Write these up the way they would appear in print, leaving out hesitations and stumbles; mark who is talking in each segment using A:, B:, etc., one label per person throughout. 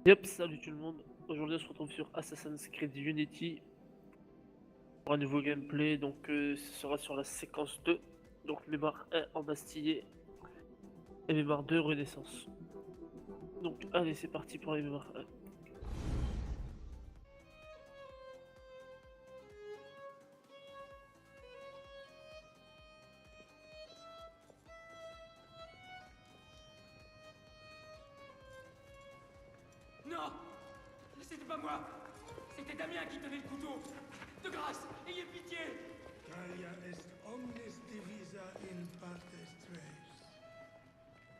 A: Yep, salut tout le monde. Aujourd'hui, on se retrouve sur Assassin's Creed Unity pour un nouveau gameplay. Donc, ce sera sur la séquence 2. Donc, mémoire 1 embastillé et mémoire 2 renaissance. Donc, allez, c'est parti pour les mémoires 1.
B: Non! C'était pas moi! C'était Damien qui tenait le couteau! De grâce, ayez pitié!
C: Gaia est omnis divisa in partes tres.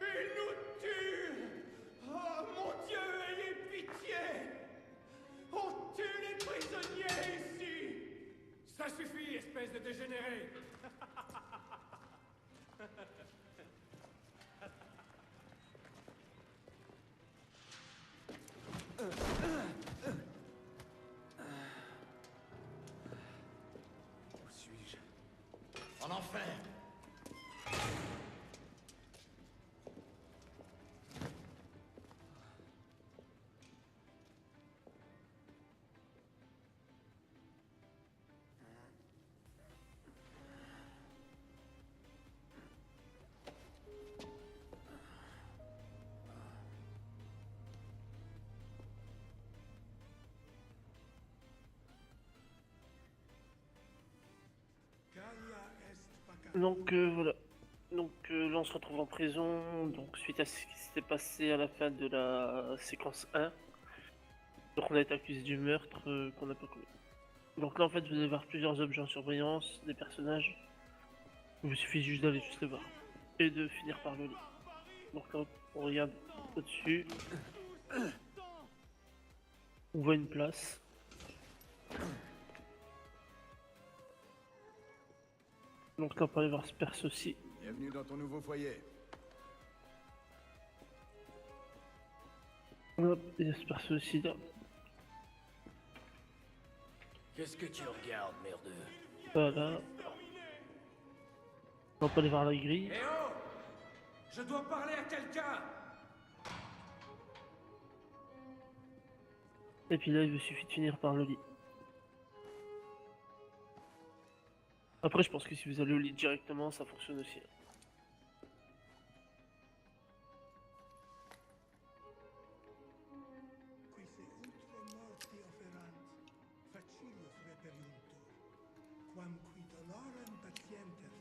B: Il nous tue! Oh mon Dieu, ayez pitié! On tue les prisonniers ici! Ça suffit, espèce de dégénéré!
D: Où suis-je? En enfer!
C: Gaia est pacata.
A: Donc, voilà. Donc, là, on se retrouve en prison. Donc, suite à ce qui s'était passé à la fin de la séquence 1. Donc, on a été accusé du meurtre qu'on n'a pas commis. Donc là, en fait, vous allez voir plusieurs objets en surveillance, des personnages. Il vous suffit juste d'aller juste les voir. Et de finir par le lit. Donc là, on regarde au-dessus. On voit une place. Donc là, on peut aller voir ce perce aussi.
D: Bienvenue dans ton nouveau foyer.
A: Hop, il y a ce perce aussi là.
B: Qu'est-ce que tu regardes, merdeux?
A: Voilà. On peut aller voir la grille.
B: Eh oh! Je dois parler à quelqu'un!
A: Et puis là, il vous suffit de finir par le lit. Après, je pense que si vous allez au lit directement, ça fonctionne aussi.
C: Qui se utre morti offerant, facilius reperiuntur, quam qui dolorem patienter ferant.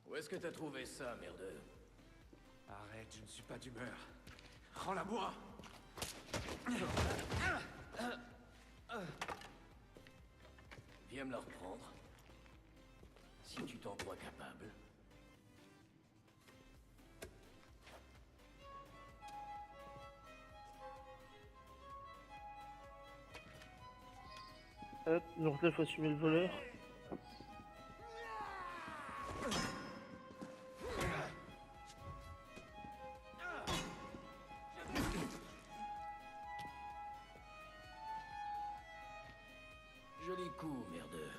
B: Où est-ce que t'as trouvé ça, merdeux?
D: Arrête, je ne suis pas d'humeur. Rends-la-moi!
B: Viens me la reprendre. Si tu t'en crois capable.
A: Hop, donc là, il faut assumer le voleur.
B: Joli coup, merdeux.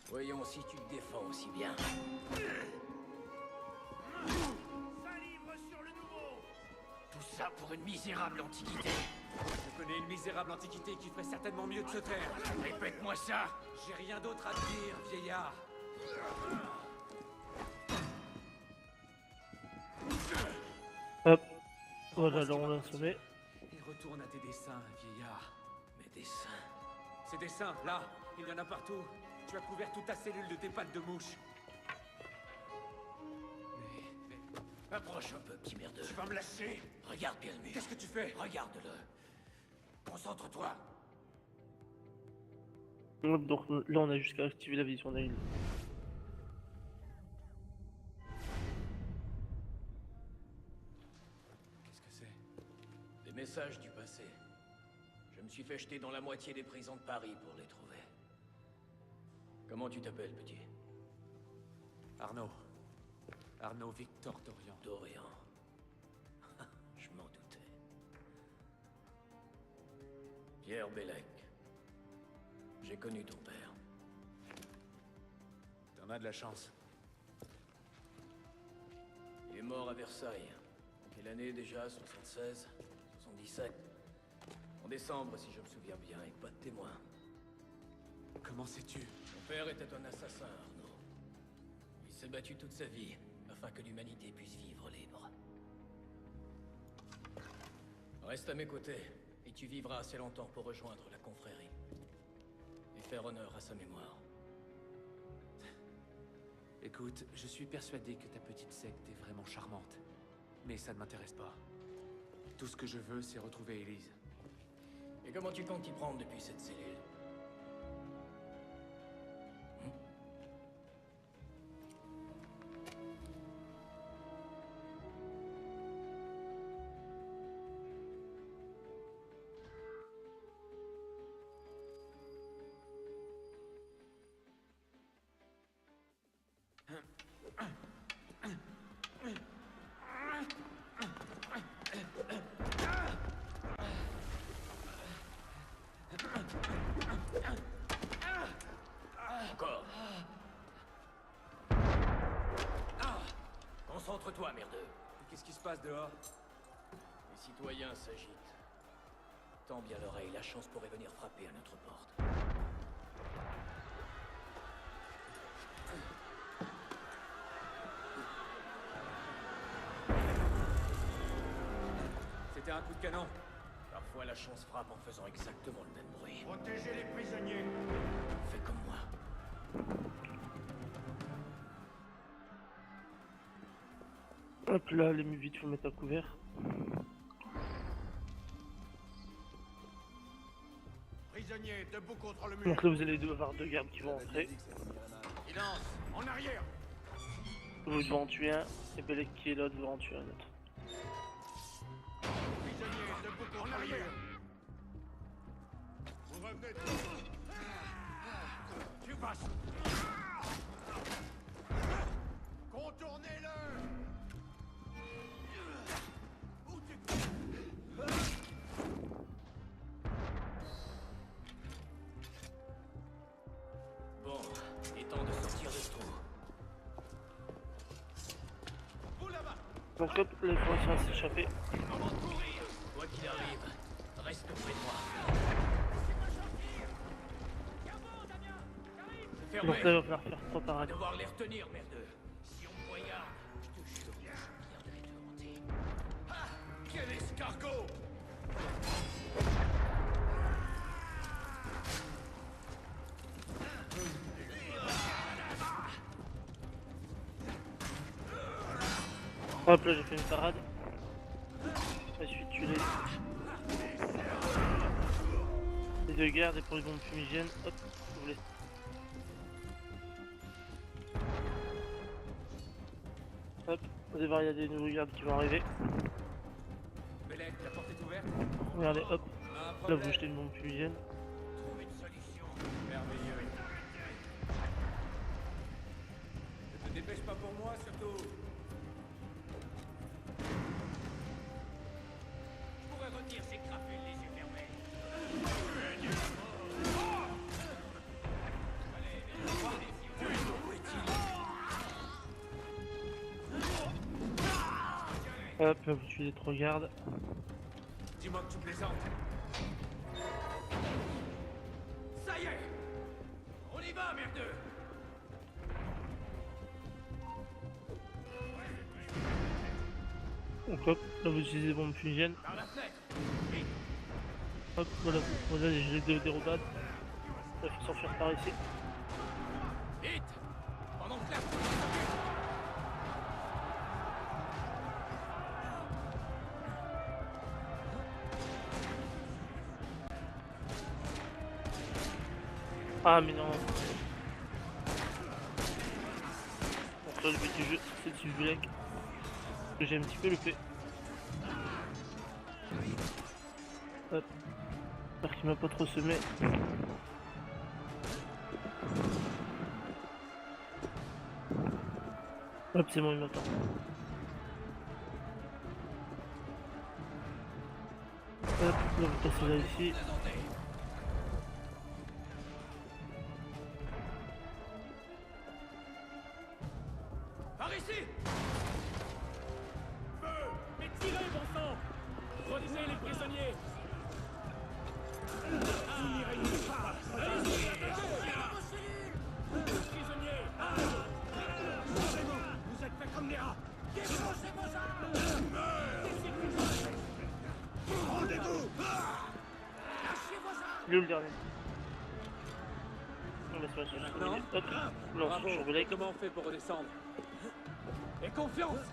B: Voyons si tu te défends aussi bien. Tout ça pour une misérable antiquité.
D: Je connais une misérable antiquité qui ferait certainement mieux de se taire.
B: Répète-moi ça.
D: J'ai rien d'autre à te dire, vieillard.
A: Hop, voilà, là, on l'a assommé.
D: Et retourne à tes dessins, vieillard.
B: Mes dessins.
D: Ces dessins, là, il y en a partout. Tu as couvert toute ta cellule de tes pattes de mouche. Mais
B: Approche un peu, petit merdeux.
D: tu vas me lâcher?
B: Regarde bien le mur.
D: Qu'est-ce que tu fais?
B: Regarde-le. Concentre-toi.
A: Hop, donc là, on a jusqu'à activer la vision d'œil.
D: Qu'est-ce que c'est?
B: Des messages du passé. Je me
E: me suis fait jeter dans la moitié des prisons de Paris pour les trouver. Comment tu t'appelles, petit?
D: Arnaud. Arnaud Victor Dorian.
E: Dorian. Je m'en doutais. Pierre Bellec. J'ai connu ton père.
D: T'en as de la chance.
E: Il est mort à Versailles. Quelle année déjà? 76? 77? En décembre, si je me souviens bien, et pas de témoin.
D: Comment sais-tu?
E: Mon père était un assassin, Arnaud. Il s'est battu toute sa vie, afin que l'humanité puisse vivre libre. Reste à mes côtés, et tu vivras assez longtemps pour rejoindre la confrérie. Et faire honneur à sa mémoire.
D: Écoute, je suis persuadé que ta petite secte est vraiment charmante. Mais ça ne m'intéresse pas. Tout ce que je veux, c'est retrouver Élise.
E: Et comment tu comptes t'y prendre depuis cette cellule? Encore. Concentre-toi, merdeux.
D: Qu'est-ce qui se passe dehors?
E: Les citoyens s'agitent. Tends bien l'oreille, la chance pourrait venir frapper à notre porte.
D: C'était un coup de canon.
E: Parfois, la chance frappe en faisant exactement le même bruit.
B: Protégez les prisonniers.
E: Fais comme moi.
A: Hop là, les vite, faut le mettre à couvert.
B: Prisonniers, debout contre le mur.
A: Donc là, vous allez avoir deux gardes qui vont entrer.
B: Silence. En arrière.
A: Vous devez en tuer un, et Bellec qui est là devant en tuer un autre.
B: Prisonniers, debout contre le mur. Vous revenez. Tu passes. Contournez-le. Où tu...
E: Bon, il est temps de sortir de ce trou.
B: Vous là-bas.
A: Donc hop, là, il faut réussir à s'échapper.
E: Comment courir? Quoi qu'il arrive, reste près de moi.
A: Donc
E: Fermez.
A: là, il va falloir faire 3
E: On va
A: parades.
E: devoir les retenir, merdeux. Si on me poignarde, je te jure, je viendrai te hanter. Ah, quel escargot!
A: Hop là, j'ai fait une parade. Ensuite, tu les deux gardes et pour les bombes fumigènes, hop, vous laissez. Hop, vous allez voir, il y a des nouveaux gardes qui vont arriver.
D: Bellec, la porte est ouverte?
A: Regardez, hop,
D: Un
A: là
D: problème.
A: vous jetez une bombe fumigène.
E: Trouve une solution.
D: Merveilleux. Ne te dépêche pas pour moi, surtout.
E: Je pourrais retenir ces crapules les yeux fermés.
A: Hop, là vous tuez les 3 gardes.
D: Dis-moi que tu plaisantes.
E: Ça y est! On y va, merdeux!
A: Donc hop, là vous utilisez les bombes fumigènes.
E: Par la fenêtre! Vite!
A: Hop, voilà, voilà j'ai les deux dérobades. Là, il faut s'enfuir par ici.
E: Vite! Pendant que la...
A: Ah mais non. Donc là le but du jeu c'est de suivre Bellec. Que j'ai un petit peu loupé. Hop. J'espère qu'il m'a pas trop semé. Hop, c'est bon, il m'attend. Hop, on va passer là ici.
E: Par ici!
B: Mais tirez, bon sang! Retenez les prisonniers! Vous n'irez nulle part! Allez-y, attaquez! Prisonniers! Lâchez-vous! Vous êtes faits comme des rats! Défoncez vos armes! Rendez-vous! Lâchez vos armes!
A: Il est où le dernier? On laisse passer.
D: Non.
A: Hop, lance
D: Bravo.
A: sur Belek.
D: Comment on fait pour redescendre?
B: Et confiance!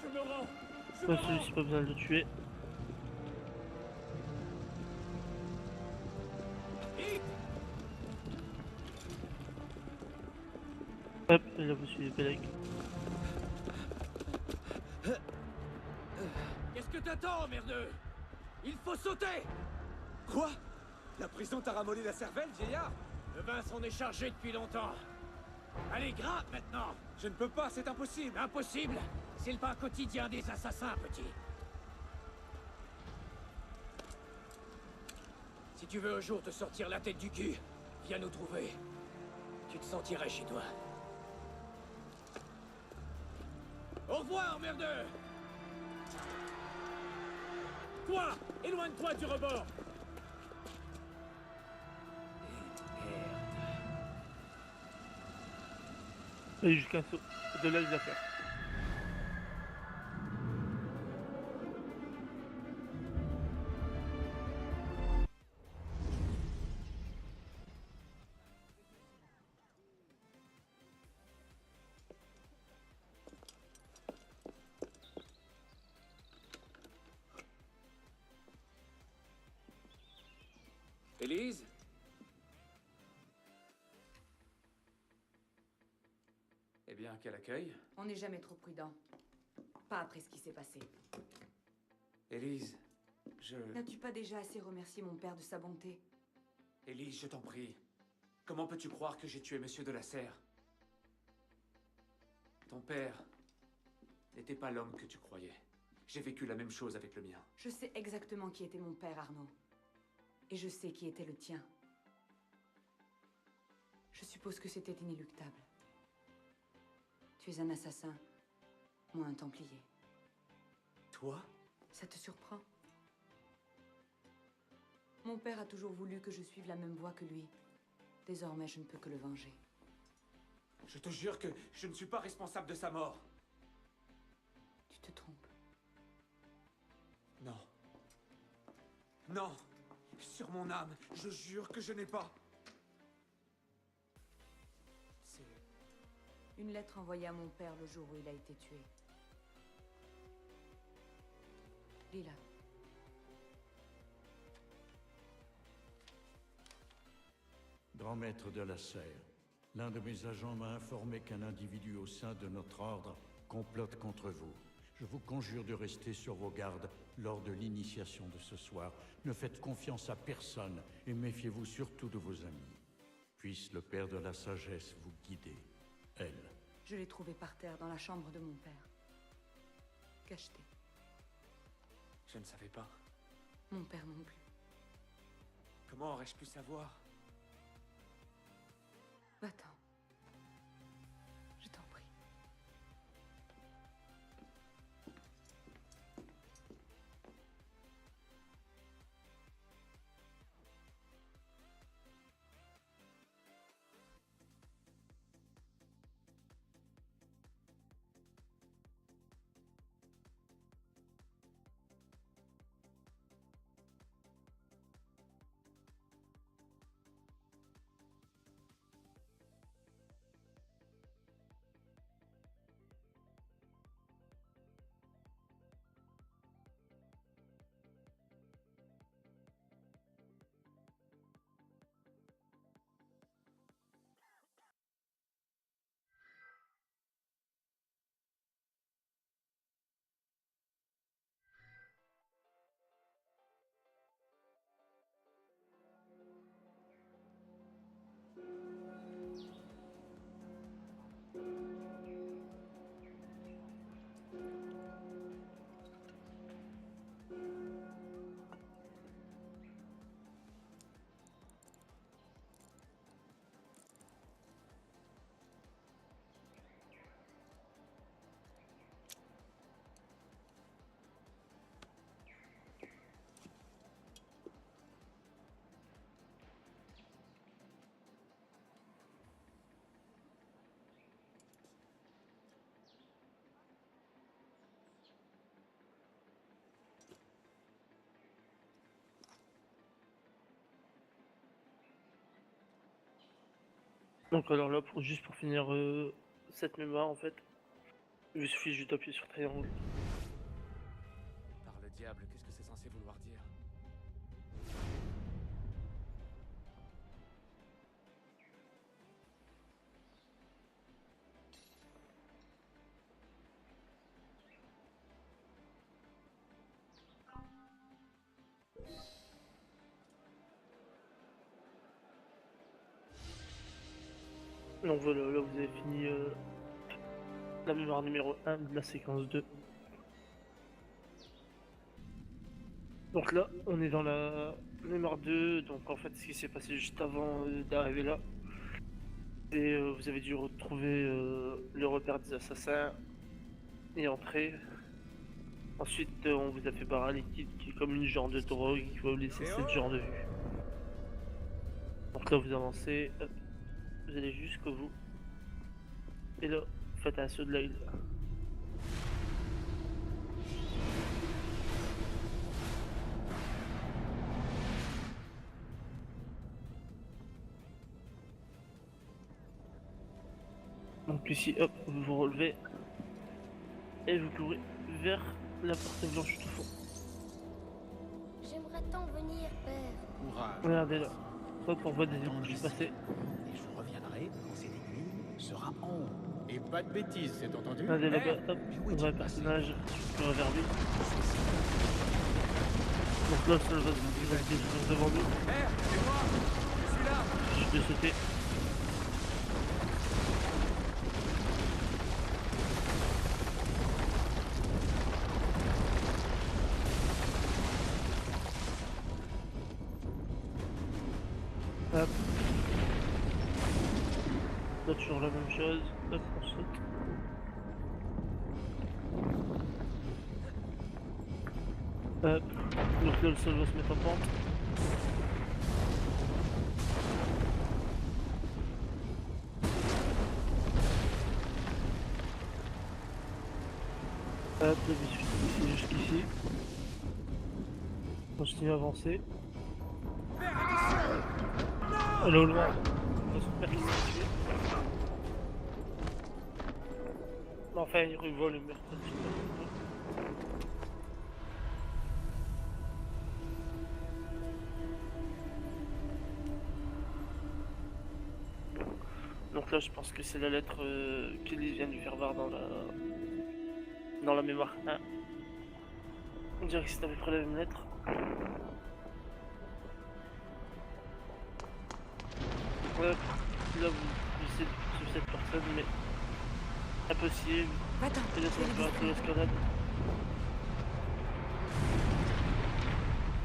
B: Je me rends!
A: Ouais, celui-ci, pas besoin de le tuer. Hop, et là vous suivez Belek.
B: Qu'est-ce que t'attends, merdeux? Il faut sauter!
F: Quoi? La prison t'a ramolli la cervelle, vieillard?
B: Le vin s'en est chargé depuis longtemps. Allez, grimpe maintenant!
F: Je ne peux pas, c'est impossible.
B: Impossible! C'est le pain quotidien des assassins, petit. Si tu veux un jour te sortir la tête du cul, viens nous trouver. Tu te sentirais chez toi. Au revoir, merdeux! Toi, éloigne-toi du rebord!
A: Et jusqu'à saut. De là, il va faire.
D: Élise? Eh bien, quel accueil.
G: On n'est jamais trop prudent. Pas après ce qui s'est passé.
D: Élise, je...
G: N'as-tu pas déjà assez remercié mon père de sa bonté?
D: Élise, je t'en prie. Comment peux-tu croire que j'ai tué Monsieur de la Serre? Ton père n'était pas l'homme que tu croyais. J'ai vécu la même chose avec le mien.
G: Je sais exactement qui était mon père, Arnaud. Et je sais qui était le tien. Je suppose que c'était inéluctable. Tu es un assassin, moi un templier.
D: Toi?
G: Ça te surprend? Mon père a toujours voulu que je suive la même voie que lui. Désormais, je ne peux que le venger.
D: Je te jure que je ne suis pas responsable de sa mort.
G: Tu te trompes.
D: Non. Non. Sur mon âme, je jure que je n'ai pas. C'est...
G: Une lettre envoyée à mon père le jour où il a été tué. Lis-la.
C: Grand maître de la Serre, l'un de mes agents m'a informé qu'un individu au sein de notre ordre complote contre vous. Je vous conjure de rester sur vos gardes lors de l'initiation de ce soir. Ne faites confiance à personne et méfiez-vous surtout de vos amis. Puisse le Père de la Sagesse vous guider. Elle.
G: Je l'ai trouvée par terre dans la chambre de mon père. Cachetée.
D: Je ne savais pas.
G: Mon père non plus.
D: Comment aurais-je pu savoir?
G: Va-t'en. Je t'en prie.
A: Donc alors là, juste pour finir cette mémoire en fait, il suffit juste d'appuyer sur triangle.
D: Par le diable, qu'est-ce que c'est censé vouloir dire?
A: Donc voilà, là vous avez fini la mémoire numéro 1 de la séquence 2. Donc là, on est dans la mémoire 2, donc en fait ce qui s'est passé juste avant d'arriver là, c'est vous avez dû retrouver le repère des assassins et entrer. Ensuite, on vous a fait barre à liquide qui est comme une genre de drogue qui va vous laisser cette genre de vue. Donc là, vous avancez, hop, vous allez jusqu'au bout. Et là, vous faites un saut de l'aile. Donc ici, hop, vous vous relevez. Et vous courez vers la porte blanche tout fond.
H: J'aimerais tant venir, père.
F: Courage.
A: Regardez là. Hop, on voit des
F: Attends
A: écouches
F: ici.
A: passer.
F: Et je reviendrai quand cette énigme sera en haut. Et pas de bêtises, c'est entendu?
A: Regardez là-bas,
F: Merde.
A: hop,
F: Mais où
A: on
F: est-il
A: voit un
F: passé?
A: personnage qui court vers lui. Donc là, ça va se détruire devant nous.
D: Merde, c'est moi! Je suis là!
A: Je peux sauter. Hop. Là, toujours la même chose. Hop, on saute. Hop. Donc là, le sol va se mettre en pente. Hop, là, je suis ici jusqu'ici. On continue à avancer. Là au loin, on se perd qui s'est tué. Enfin, il revoit le meurtre de Super. Donc là, je pense que c'est la lettre qu'il vient de lui faire voir dans la mémoire 1. On dirait que c'est à peu près la même lettre. Hop, là, vous essayez de suivre cette personne, mais impossible.
G: Va-t'en,
A: Et là, ça va faire un peu l'escalade.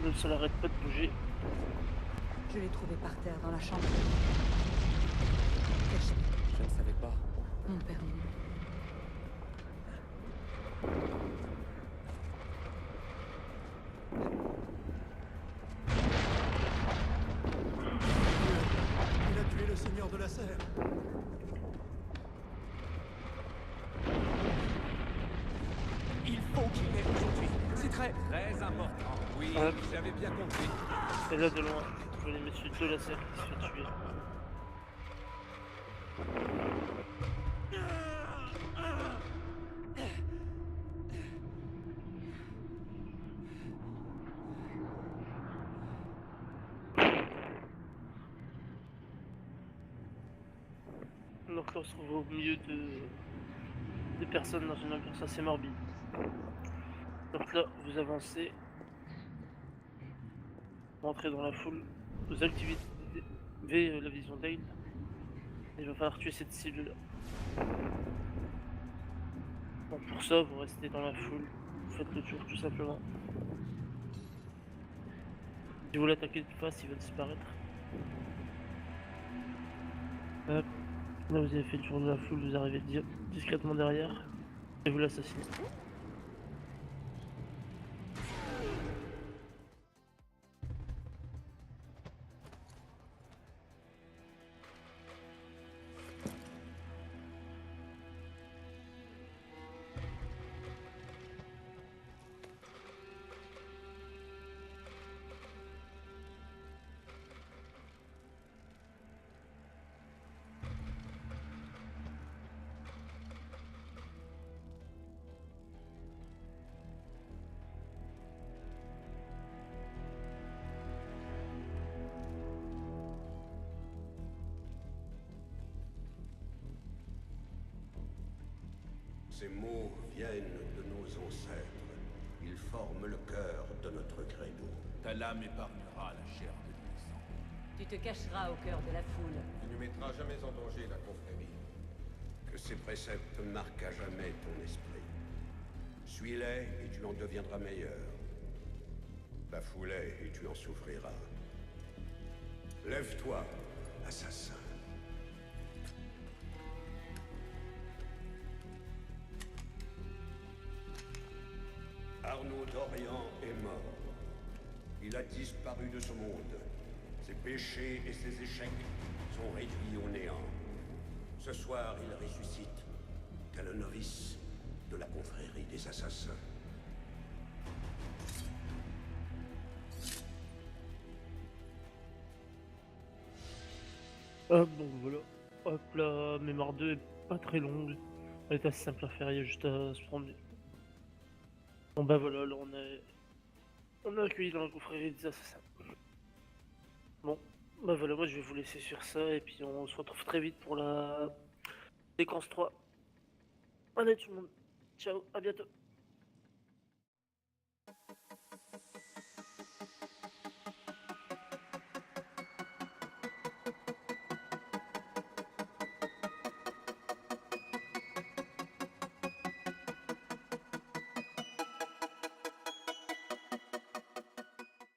A: Le sol arrête pas de bouger.
G: Je l'ai trouvé par terre dans la chambre. Caché.
D: Je ne savais pas.
G: Mon permis.
F: Il a tué le seigneur de la serre.
B: Il faut qu'il l'ait aujourd'hui. C'est très, très important. Oui,
A: Hop.
B: j'avais bien compris.
A: Et là, de loin, vous voyez monsieur de la serre qui se fait tuer. Donc là, on se trouve au milieu de personnes dans une ambiance assez morbide. Donc là, vous avancez, vous rentrez dans la foule, vous activez la vision d'Ail. Il va falloir tuer cette cible-là. Donc pour ça, vous restez dans la foule, vous faites le tour tout simplement. Si vous l'attaquez de face, il va disparaître. Hop. Là, vous avez fait le tour de la foule, vous arrivez discrètement derrière et vous l'assassinez.
I: Ces mots viennent de nos ancêtres. Ils forment le cœur de notre credo.
J: Ta lame épargnera la chair de l'innocent.
G: Tu te cacheras au cœur de la foule.
B: Tu ne mettras jamais en danger la confrérie.
I: Que ces préceptes marquent à jamais ton esprit. Suis-les et tu en deviendras meilleur. Bafoue-les et tu en souffriras. Lève-toi, assassin. Arnaud d'Orient est mort. Il a disparu de ce monde. Ses péchés et ses échecs sont réduits au néant. Ce soir, il ressuscite, tel un novice de la confrérie des assassins.
A: Hop, donc voilà. Hop, la mémoire 2 est pas très longue. Elle est assez simple à faire, il y a juste à se promener. Bon bah voilà, là on a accueilli dans la confrérie des assassins. Bon, bah voilà, moi je vais vous laisser sur ça et puis on se retrouve très vite pour la séquence 3. Allez tout le monde, ciao, à bientôt.